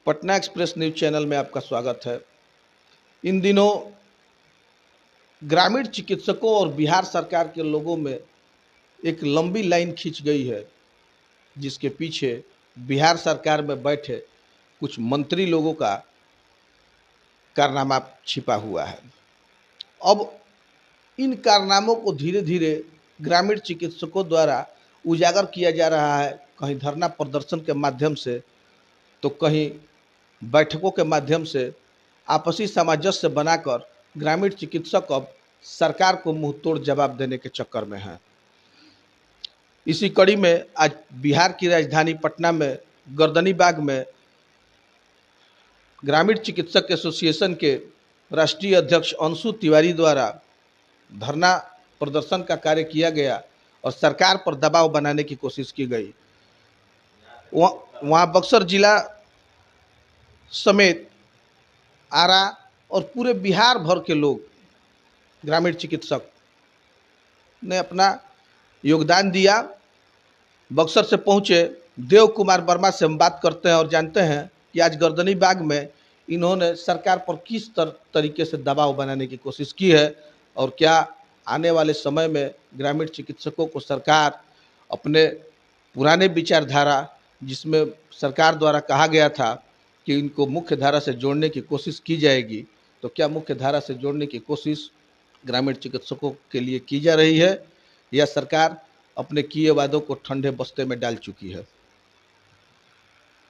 Patna express news channel में आपका स्वागत है। इन दिनों ग्रामीण चिकित्सकों और बिहार सरकार के लोगों में एक लंबी लाइन खींच गई है, जिसके पीछे बिहार सरकार में बैठे कुछ मंत्री लोगों का कारनामा छिपा हुआ है। अब इन कारनामों को धीरे धीरे ग्रामीण चिकित्सकों द्वारा उजागर किया जा रहा है, कहीं धरना प्रदर्शन के माध्यम से तो कहीं बैठकों के माध्यम से। आपसी सामंजस्य बनाकर ग्रामीण चिकित्सक अब सरकार को मुंहतोड़ जवाब देने के चक्कर में हैं। इसी कड़ी में आज बिहार की राजधानी पटना में गर्दनी बाग में ग्रामीण चिकित्सक एसोसिएशन के राष्ट्रीय अध्यक्ष अंशु तिवारी द्वारा धरना प्रदर्शन का कार्य किया गया और सरकार पर दबाव बनाने की कोशिश की गई। वहाँ बक्सर जिला समेत आरा और पूरे बिहार भर के लोग ग्रामीण चिकित्सक ने अपना योगदान दिया। बक्सर से पहुँचे देव कुमार वर्मा से हम बात करते हैं और जानते हैं कि आज गर्दनी बाग में इन्होंने सरकार पर किस तरीके से दबाव बनाने की कोशिश की है और क्या आने वाले समय में ग्रामीण चिकित्सकों को सरकार अपने पुराने विचारधारा, जिसमें सरकार द्वारा कहा गया था कि इनको मुख्य धारा से जोड़ने की कोशिश की जाएगी, तो क्या मुख्य धारा से जोड़ने की कोशिश ग्रामीण चिकित्सकों के लिए की जा रही है या सरकार अपने किए वादों को ठंडे बस्ते में डाल चुकी है?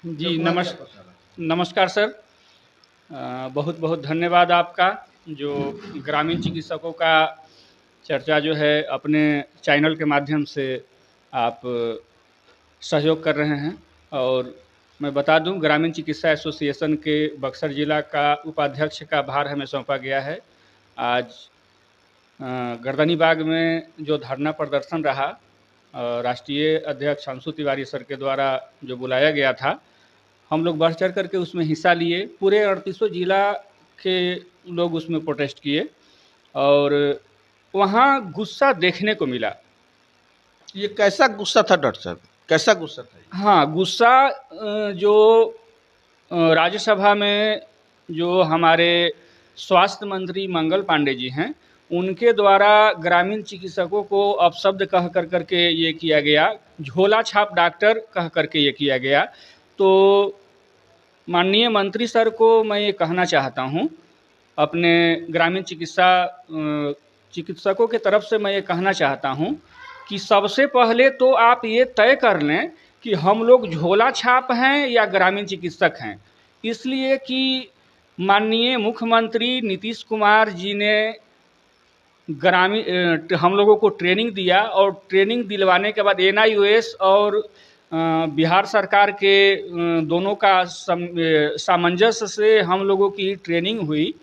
जी नमस्कार सर, बहुत बहुत धन्यवाद आपका जो ग्रामीण चिकित्सकों का चर्चा जो है अपने चैनल के माध्यम से आप सहयोग कर रहे हैं। और मैं बता दूं, ग्रामीण चिकित्सा एसोसिएशन के बक्सर जिला का उपाध्यक्ष का भार हमें सौंपा गया है। आज गर्दनी बाग में जो धरना प्रदर्शन रहा, राष्ट्रीय अध्यक्ष अंशु तिवारी सर के द्वारा जो बुलाया गया था, हम लोग बढ़ चढ़ करके उसमें हिस्सा लिए। पूरे 38 जिला के लोग उसमें प्रोटेस्ट किए और वहाँ गुस्सा देखने को मिला। ये कैसा गुस्सा था डॉक्टर साहब, कैसा गुस्सा था? हाँ, गुस्सा जो राज्यसभा में जो हमारे स्वास्थ्य मंत्री मंगल पांडे जी हैं, उनके द्वारा ग्रामीण चिकित्सकों को अपशब्द कह कर करके ये किया गया, झोला छाप डॉक्टर कह करके ये किया गया। तो माननीय मंत्री सर को मैं ये कहना चाहता हूँ, अपने ग्रामीण चिकित्सकों के तरफ से मैं ये कहना चाहता हूँ कि सबसे पहले तो आप ये तय कर लें कि हम लोग झोला छाप हैं या ग्रामीण चिकित्सक हैं। इसलिए कि माननीय मुख्यमंत्री नीतीश कुमार जी ने हम लोगों को ट्रेनिंग दिया और ट्रेनिंग दिलवाने के बाद NIOS और बिहार सरकार के दोनों का सामंजस्य से हम लोगों की ट्रेनिंग हुई।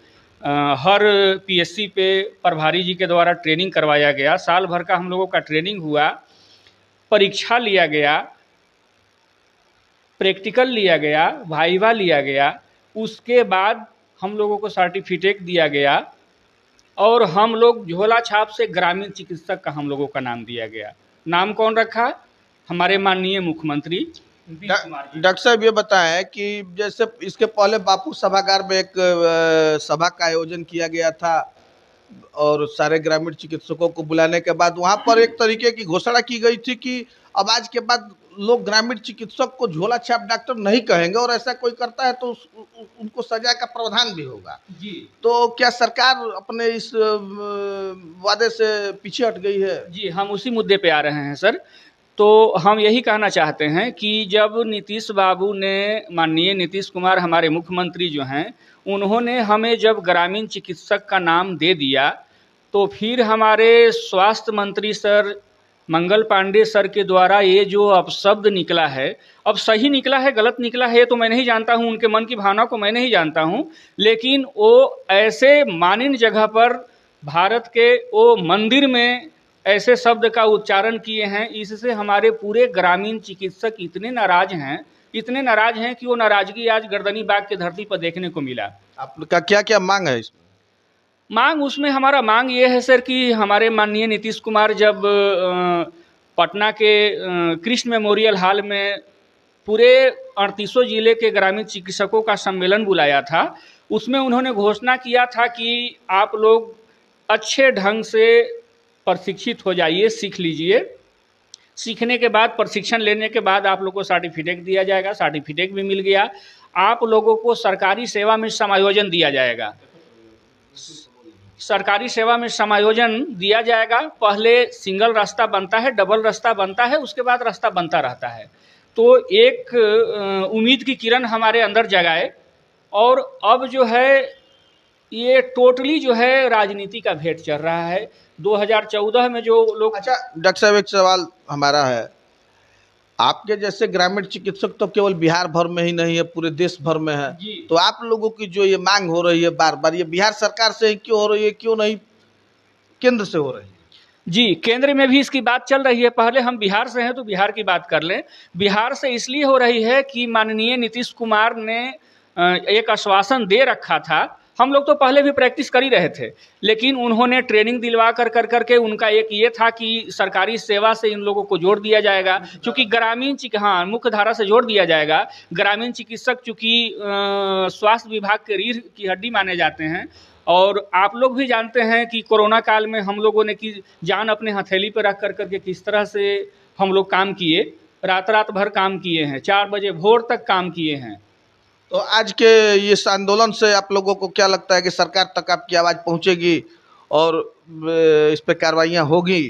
हर PSC पे प्रभारी जी के द्वारा ट्रेनिंग करवाया गया। साल भर का हम लोगों का ट्रेनिंग हुआ, परीक्षा लिया गया, प्रैक्टिकल लिया गया, वाइवा लिया गया। उसके बाद हम लोगों को सर्टिफिकेट दिया गया और हम लोग झोला छाप से ग्रामीण चिकित्सक का हम लोगों का नाम दिया गया। नाम कौन रखा? हमारे माननीय मुख्यमंत्री डॉक्टर साहब ये बताएं कि जैसे इसके पहले बापू सभागार में एक सभा का आयोजन किया गया था और सारे ग्रामीण चिकित्सकों को बुलाने के बाद वहां पर एक तरीके की घोषणा की गई थी कि अब आज के बाद लोग ग्रामीण चिकित्सक को झोला छाप डॉक्टर नहीं कहेंगे और ऐसा कोई करता है तो उनको सजा का प्रावधान भी होगा जी। तो क्या सरकार अपने इस वादे से पीछे हट गई है? जी, हम उसी मुद्दे पे आ रहे हैं सर। तो हम यही कहना चाहते हैं कि जब नीतीश बाबू ने, माननीय नीतीश कुमार हमारे मुख्यमंत्री जो हैं, उन्होंने हमें जब ग्रामीण चिकित्सक का नाम दे दिया, तो फिर हमारे स्वास्थ्य मंत्री सर मंगल पांडे सर के द्वारा ये जो अपशब्द निकला है, अब सही निकला है गलत निकला है तो मैं नहीं जानता हूँ, उनके मन की भावना को मैं नहीं जानता हूँ, लेकिन वो ऐसे मानिन जगह पर भारत के वो मंदिर में ऐसे शब्द का उच्चारण किए हैं। इससे हमारे पूरे ग्रामीण चिकित्सक इतने नाराज हैं कि वो नाराजगी आज गर्दनी बाग के धरती पर देखने को मिला। आपका क्या क्या मांग है इसमें? मांग उसमें हमारा मांग ये है सर कि हमारे माननीय नीतीश कुमार जब पटना के कृष्ण मेमोरियल हॉल में पूरे 38 जिले के ग्रामीण चिकित्सकों का सम्मेलन बुलाया था। उसमें उन्होंने घोषणा किया था कि आप लोग अच्छे ढंग से प्रशिक्षित हो जाइए, सीख लीजिए। सीखने के बाद, प्रशिक्षण लेने के बाद आप लोग को सर्टिफिकेट दिया जाएगा। सर्टिफिकेट भी मिल गया। आप लोगों को सरकारी सेवा में समायोजन दिया जाएगा। सरकारी सेवा में समायोजन दिया जाएगा। पहले सिंगल रास्ता बनता है, डबल रास्ता बनता है, उसके बाद रास्ता बनता रहता है। तो एक उम्मीद की किरण हमारे अंदर जगाए। और अब जो है ये टोटली जो है राजनीति का भेंट चल रहा है। 2014 में जो लोग। अच्छा डॉक्टर साहब, एक सवाल हमारा है, आपके जैसे ग्रामीण चिकित्सक तो केवल बिहार भर में ही नहीं है, पूरे देश भर में है। तो आप लोगों की जो ये मांग हो रही है बार बार, ये बिहार सरकार से ही क्यों हो रही है, क्यों नहीं केंद्र से हो रही है? जी, केंद्र में भी इसकी बात चल रही है। पहले हम बिहार से हैं तो बिहार की बात कर लें। बिहार से इसलिए हो रही है कि माननीय नीतीश कुमार ने एक आश्वासन दे रखा था। हम लोग तो पहले भी प्रैक्टिस कर ही रहे थे, लेकिन उन्होंने ट्रेनिंग दिलवा कर करके उनका एक ये था कि सरकारी सेवा से इन लोगों को जोड़ दिया जाएगा, क्योंकि ग्रामीण मुख्य धारा से जोड़ दिया जाएगा। ग्रामीण चिकित्सक चूँकि स्वास्थ्य विभाग के रीढ़ की हड्डी माने जाते हैं। और आप लोग भी जानते हैं कि कोरोना काल में हम लोगों ने की जान अपने हथेली पर रख करके किस तरह से हम लोग काम किए, रात भर काम किए हैं, 4 बजे भोर तक काम किए हैं। तो आज के इस आंदोलन से आप लोगों को क्या लगता है कि सरकार तक आपकी आवाज़ पहुंचेगी और इस पे कार्रवाइयाँ होगी?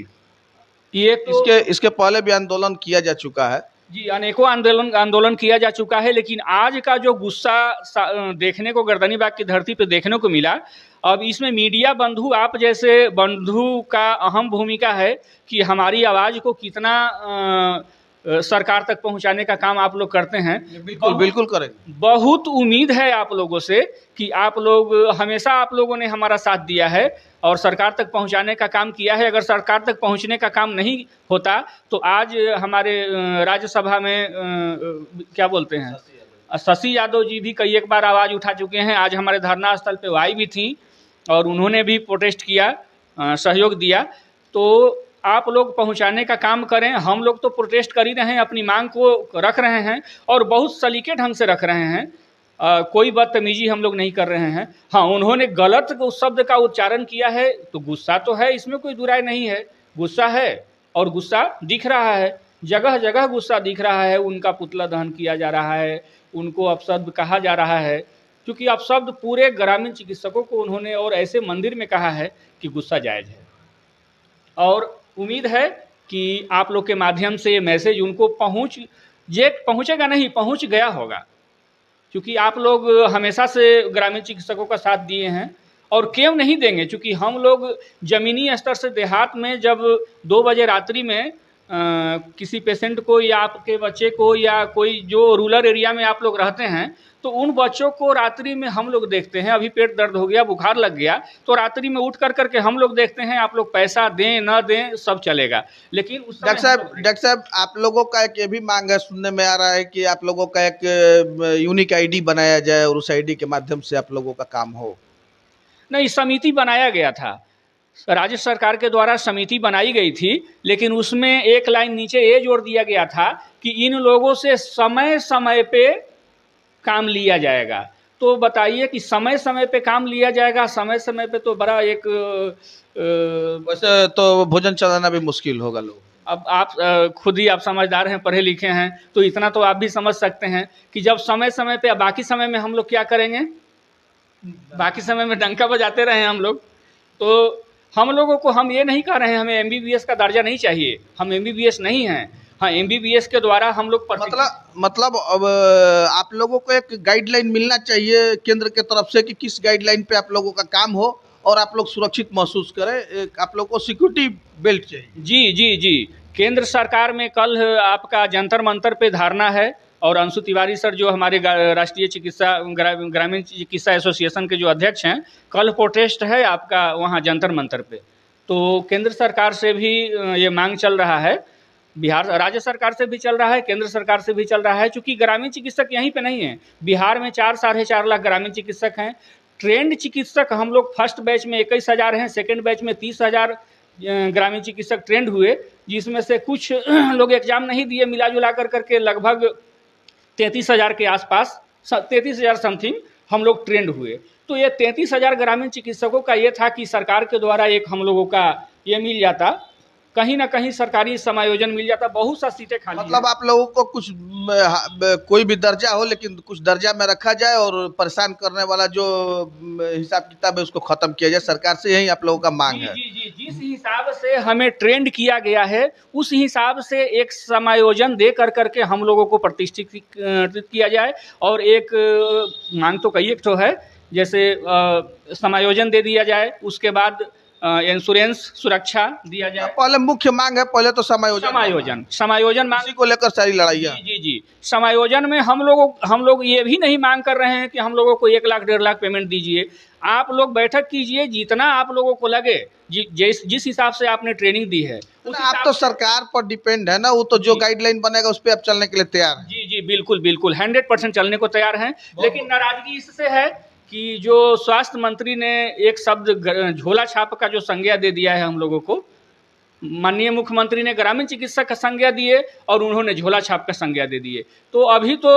ये तो इसके पहले भी आंदोलन किया जा चुका है। जी, अनेकों आंदोलन किया जा चुका है, लेकिन आज का जो गुस्सा देखने को गर्दनीबाग की धरती पे देखने को मिला, अब इसमें मीडिया बंधु, आप जैसे बंधु का अहम भूमिका है कि हमारी आवाज़ को कितना सरकार तक पहुंचाने का काम आप लोग करते हैं। बिल्कुल बिल्कुल करेंगे। बहुत उम्मीद है आप लोगों से कि आप लोग हमेशा, आप लोगों ने हमारा साथ दिया है और सरकार तक पहुंचाने का काम किया है। अगर सरकार तक पहुंचने का काम नहीं होता तो आज हमारे राज्यसभा में क्या बोलते हैं, शशि यादव जी भी कई एक बार आवाज़ उठा चुके हैं। आज हमारे धरना स्थल पे वो आई भी थी और उन्होंने भी प्रोटेस्ट किया, सहयोग दिया। तो आप लोग पहुंचाने का काम करें। हम लोग तो प्रोटेस्ट कर ही रहे हैं, अपनी मांग को रख रहे हैं और बहुत सलीके ढंग से रख रहे हैं। कोई बदतमीजी हम लोग नहीं कर रहे हैं। हाँ, उन्होंने गलत शब्द का उच्चारण किया है तो गुस्सा तो है, इसमें कोई दुराय नहीं है। गुस्सा है और गुस्सा दिख रहा है, जगह जगह गुस्सा दिख रहा है। उनका पुतला दहन किया जा रहा है, उनको अपशब्द कहा जा रहा है, क्योंकि अपशब्द पूरे ग्रामीण चिकित्सकों को उन्होंने और ऐसे मंदिर में कहा है कि गुस्सा जायज़ है। और उम्मीद है कि आप लोग के माध्यम से ये मैसेज उनको पहुँचेगा नहीं, पहुँच गया होगा, क्योंकि आप लोग हमेशा से ग्रामीण चिकित्सकों का साथ दिए हैं और क्यों नहीं देंगे। क्योंकि हम लोग ज़मीनी स्तर से देहात में जब 2 बजे रात्रि में किसी पेशेंट को या आपके बच्चे को या कोई जो रूरल एरिया में आप लोग रहते हैं, तो उन बच्चों को रात्रि में हम लोग देखते हैं। अभी पेट दर्द हो गया, बुखार लग गया, तो रात्रि में उठ करके हम लोग देखते हैं। आप लोग पैसा दें न दें सब चलेगा, लेकिन उस डॉक्टर साहब आप लोगों का एक ये भी मांग है, सुनने में आ रहा है कि आप लोगों का एक यूनिक आईडी बनाया जाए और उस आईडी के माध्यम से आप लोगों का काम हो। नहीं, समिति बनाया गया था, राज्य सरकार के द्वारा समिति बनाई गई थी, लेकिन उसमें एक लाइन नीचे ये जोड़ दिया गया था कि इन लोगों से समय समय पे काम लिया जाएगा। तो बताइए कि समय समय पे काम लिया जाएगा, समय समय पे तो बड़ा एक वैसे तो भोजन चलाना भी मुश्किल होगा लोग। अब आप खुद ही आप समझदार हैं, पढ़े लिखे हैं, तो इतना तो आप भी समझ सकते हैं कि जब समय समय पे, बाकी समय में हम लोग क्या करेंगे, बाकी समय में डंका बजाते रहे हम लोग। तो हम लोगों को, हम ये नहीं कह रहे हैं हमें MBBS का दर्जा नहीं चाहिए, हम MBBS नहीं हैं। हाँ, MBBS के द्वारा हम लोग मतलब अब आप लोगों को एक गाइडलाइन मिलना चाहिए केंद्र के तरफ से कि किस गाइडलाइन पे आप लोगों का काम हो और आप लोग सुरक्षित महसूस करें। एक आप लोगों को सिक्योरिटी बेल्ट चाहिए। जी जी जी, केंद्र सरकार में कल आपका जंतर मंतर पे धारणा है और अंशु तिवारी सर जो हमारे राष्ट्रीय चिकित्सा ग्रामीण चिकित्सा एसोसिएशन के जो अध्यक्ष हैं, कल प्रोटेस्ट है आपका वहाँ जंतर मंतर पे। तो केंद्र सरकार से भी ये मांग चल रहा है, बिहार राज्य सरकार से भी चल रहा है, केंद्र सरकार से भी चल रहा है। चूँकि ग्रामीण चिकित्सक यहीं पे नहीं है, बिहार में 4-4.5 लाख ग्रामीण चिकित्सक हैं। ट्रेंड चिकित्सक हम लोग फर्स्ट बैच में 21,000 हैं, सेकेंड बैच में 30,000 ग्रामीण चिकित्सक ट्रेंड हुए, जिसमें से कुछ लोग एग्जाम नहीं दिए, मिला जुला करके लगभग 33,000 के आसपास, 33,000 समथिंग हम लोग ट्रेंड हुए। तो ये 33,000 ग्रामीण चिकित्सकों का ये था कि सरकार के द्वारा एक हम लोगों का ये मिल जाता, कहीं ना कहीं सरकारी समायोजन मिल जाता, बहुत सा सीटें खाली मतलब आप लोगों को कुछ कोई भी दर्जा हो लेकिन कुछ दर्जा में रखा जाए और परेशान करने वाला जो हिसाब किताब है उसको खत्म किया जाए, सरकार से यही आप लोगों का मांग जी है। जी जी, जिस हिसाब से हमें ट्रेंड किया गया है उस हिसाब से एक समायोजन दे करके हम लोगों को प्रतिष्ठित किया जाए। और एक मांग तो कई एक तो है, जैसे समायोजन दे दिया जाए, उसके बाद इंश्योरेंस सुरक्षा दिया जाए। पहले मुख्य मांग है, पहले तो समायोजन मांग, इसी को लेकर सारी लड़ाई है। जी जी जी, समायोजन में हम लोग ये भी नहीं मांग कर रहे हैं कि हम लोगों को 1 लाख 1.5 लाख पेमेंट दीजिए। आप लोग बैठक कीजिए, जितना आप लोगों को लगे, जिस हिसाब से आपने ट्रेनिंग दी है आप तो सरकार पर डिपेंड है ना, वो तो जो गाइडलाइन बनेगा उस पर आप चलने के लिए तैयार है। जी जी, बिल्कुल बिल्कुल 100% चलने को तैयार हैं। लेकिन नाराजगी इससे है कि जो स्वास्थ्य मंत्री ने एक शब्द झोला छाप का जो संज्ञा दे दिया है हम लोगों को, माननीय मुख्यमंत्री ने ग्रामीण चिकित्सक का संज्ञा दिए और उन्होंने झोला छाप का संज्ञा दे दिए। तो अभी तो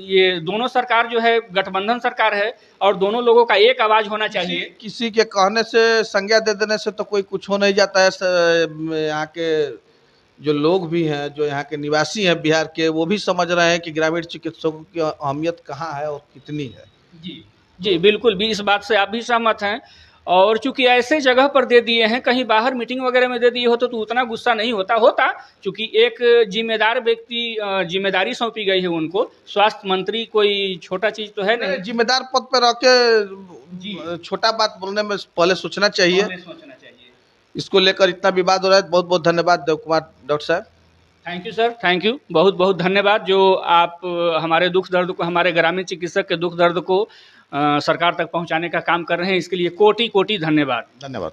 ये दोनों सरकार जो है गठबंधन सरकार है और दोनों लोगों का एक आवाज होना चाहिए। किसी के कहने से, संज्ञा दे देने से तो कोई कुछ हो नहीं जाता है। यहाँ के जो लोग भी हैं, जो यहाँ के निवासी हैं बिहार के, वो भी समझ रहे हैं कि ग्रामीण चिकित्सकों की अहमियत कहाँ है और कितनी है। जी जी, बिल्कुल भी इस बात से आप भी सहमत हैं। और चूंकि ऐसे जगह पर दे दिए हैं, कहीं बाहर मीटिंग वगैरह में दे दिए होते तो उतना गुस्सा नहीं होता चूंकि एक जिम्मेदार व्यक्ति, जिम्मेदारी सौंपी गई है उनको। स्वास्थ्य मंत्री कोई छोटा चीज तो है नहीं, जिम्मेदार पद पर रह के छोटा बात बोलने में पहले सोचना चाहिए। इसको लेकर इतना विवाद हो रहा है। बहुत बहुत धन्यवाद देव कुमार डॉक्टर साहब। Thank you sir, thank you, बहुत बहुत धन्यवाद जो आप हमारे दुख दर्द को, हमारे ग्रामीण चिकित्सक के दुख दर्द को सरकार तक पहुंचाने का काम कर रहे हैं। इसके लिए कोटि कोटि धन्यवाद। धन्यवाद।